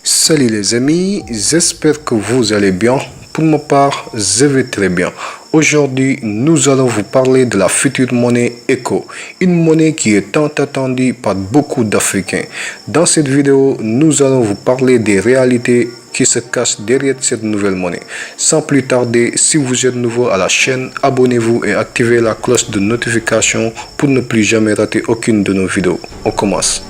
Salut les amis, j'espère que vous allez bien. Pour ma part, je vais très bien. Aujourd'hui, nous allons vous parler de la future monnaie ECO, une monnaie qui est tant attendue par beaucoup d'Africains. Dans cette vidéo, nous allons vous parler des réalités qui se cachent derrière cette nouvelle monnaie. Sans plus tarder, si vous êtes nouveau à la chaîne, abonnez-vous et activez la cloche de notification pour ne plus jamais rater aucune de nos vidéos. On commence.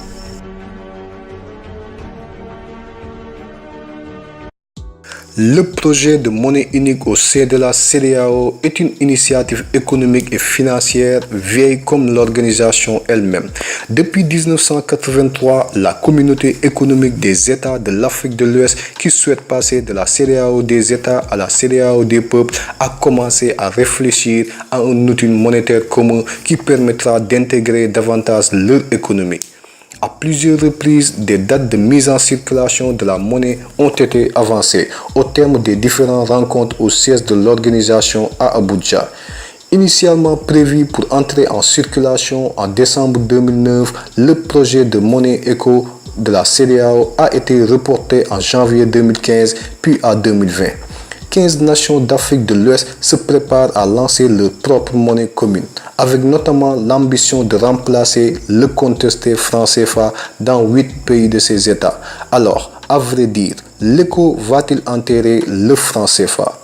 Le projet de monnaie unique au sein de la CEDEAO est une initiative économique et financière vieille comme l'organisation elle-même. Depuis 1983, la communauté économique des États de l'Afrique de l'Ouest qui souhaite passer de la CEDEAO des États à la CEDEAO des peuples a commencé à réfléchir à un outil monétaire commun qui permettra d'intégrer davantage leur économie. À plusieurs reprises, des dates de mise en circulation de la monnaie ont été avancées au terme des différentes rencontres au siège de l'organisation à Abuja. Initialement prévu pour entrer en circulation en décembre 2009, le projet de monnaie ECO de la CEDEAO a été reporté en janvier 2015 puis à 2020. 15 nations d'Afrique de l'Ouest se préparent à lancer leur propre monnaie commune, avec notamment l'ambition de remplacer le contesté franc CFA dans 8 pays de ces États. Alors, à vrai dire, l'ECO va-t-il enterrer le franc CFA?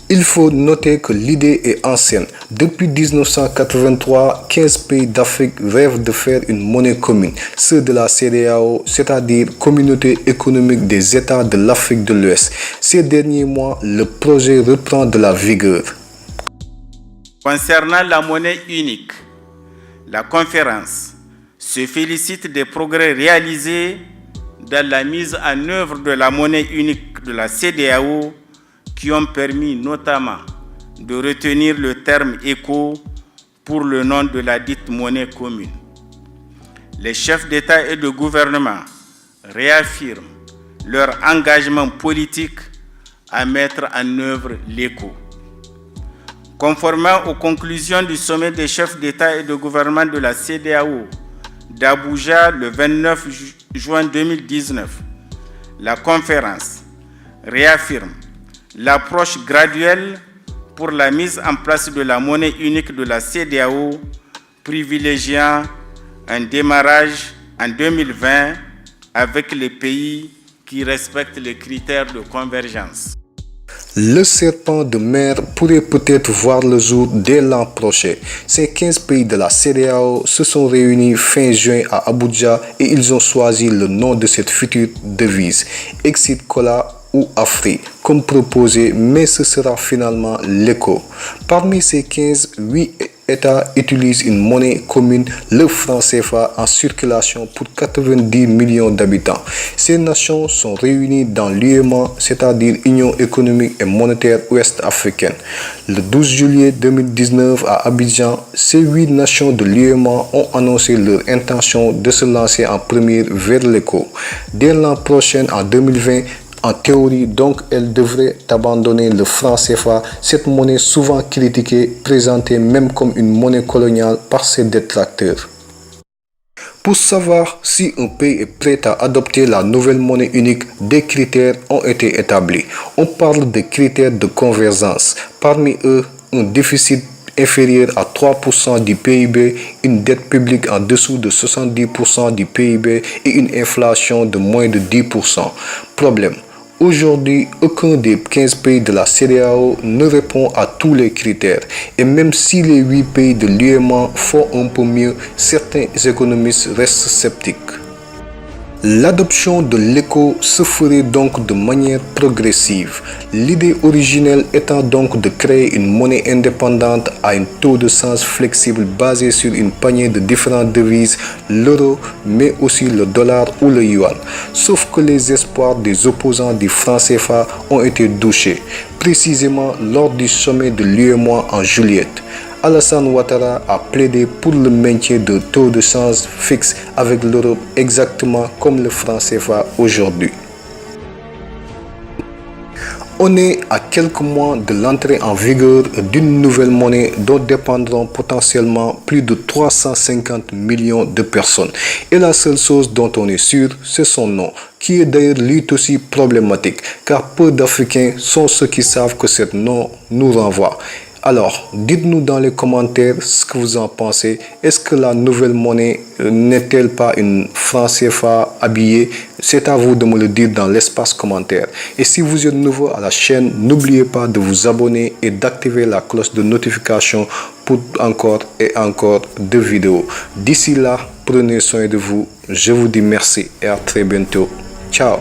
Il faut noter que l'idée est ancienne. Depuis 1983, 15 pays d'Afrique rêvent de faire une monnaie commune, ceux de la CEDEAO, c'est-à-dire Communauté économique des États de l'Afrique de l'Ouest. Ces derniers mois, le projet reprend de la vigueur. Concernant la monnaie unique, la conférence se félicite des progrès réalisés dans la mise en œuvre de la monnaie unique de la CEDEAO qui ont permis notamment de retenir le terme ECO pour le nom de la dite monnaie commune. Les chefs d'État et de gouvernement réaffirment leur engagement politique à mettre en œuvre l'ECO. Conformément aux conclusions du sommet des chefs d'État et de gouvernement de la CEDEAO d'Abuja le 29 juin 2019, la conférence réaffirme l'approche graduelle pour la mise en place de la monnaie unique de la CEDEAO, privilégiant un démarrage en 2020 avec les pays qui respectent les critères de convergence. Le serpent de mer pourrait peut-être voir le jour dès l'an prochain. Ces 15 pays de la CEDEAO se sont réunis fin juin à Abuja et ils ont choisi le nom de cette future devise, Exit Cola ou Afri, comme proposé, mais ce sera finalement l'ECO. Parmi ces 15, 8 États utilisent une monnaie commune, le franc CFA, en circulation pour 90 millions d'habitants. Ces nations sont réunies dans l'UEMOA, c'est-à-dire Union économique et monétaire ouest-africaine. Le 12 juillet 2019 à Abidjan, ces 8 nations de l'UEMOA ont annoncé leur intention de se lancer en première vers l'ECO. Dès l'an prochain, en 2020, en théorie, donc, elle devrait abandonner le franc CFA, cette monnaie souvent critiquée, présentée même comme une monnaie coloniale par ses détracteurs. Pour savoir si un pays est prêt à adopter la nouvelle monnaie unique, des critères ont été établis. On parle de critères de convergence. Parmi eux, un déficit inférieur à 3% du PIB, une dette publique en dessous de 70% du PIB et une inflation de moins de 10%. Problème. Aujourd'hui, aucun des 15 pays de la CEDEAO ne répond à tous les critères. Et même si les 8 pays de l'UEMOA font un peu mieux, certains économistes restent sceptiques. L'adoption de l'ECO se ferait donc de manière progressive. L'idée originelle étant donc de créer une monnaie indépendante à un taux de change flexible basé sur une poignée de différentes devises, l'euro, mais aussi le dollar ou le yuan. Sauf que les espoirs des opposants du franc CFA ont été douchés, précisément lors du sommet de l'UEMOA en juillet. Alassane Ouattara a plaidé pour le maintien de taux de change fixe avec l'Europe exactement comme le franc CFA aujourd'hui. On est à quelques mois de l'entrée en vigueur d'une nouvelle monnaie dont dépendront potentiellement plus de 350 millions de personnes. Et la seule chose dont on est sûr, c'est son nom, qui est d'ailleurs lui aussi problématique, car peu d'Africains sont ceux qui savent que ce nom nous renvoie. Alors, dites-nous dans les commentaires ce que vous en pensez. Est-ce que la nouvelle monnaie n'est-elle pas une franc CFA habillée? C'est à vous de me le dire dans l'espace commentaire. Et si vous êtes nouveau à la chaîne, n'oubliez pas de vous abonner et d'activer la cloche de notification pour encore et encore de vidéos. D'ici là, prenez soin de vous. Je vous dis merci et à très bientôt. Ciao.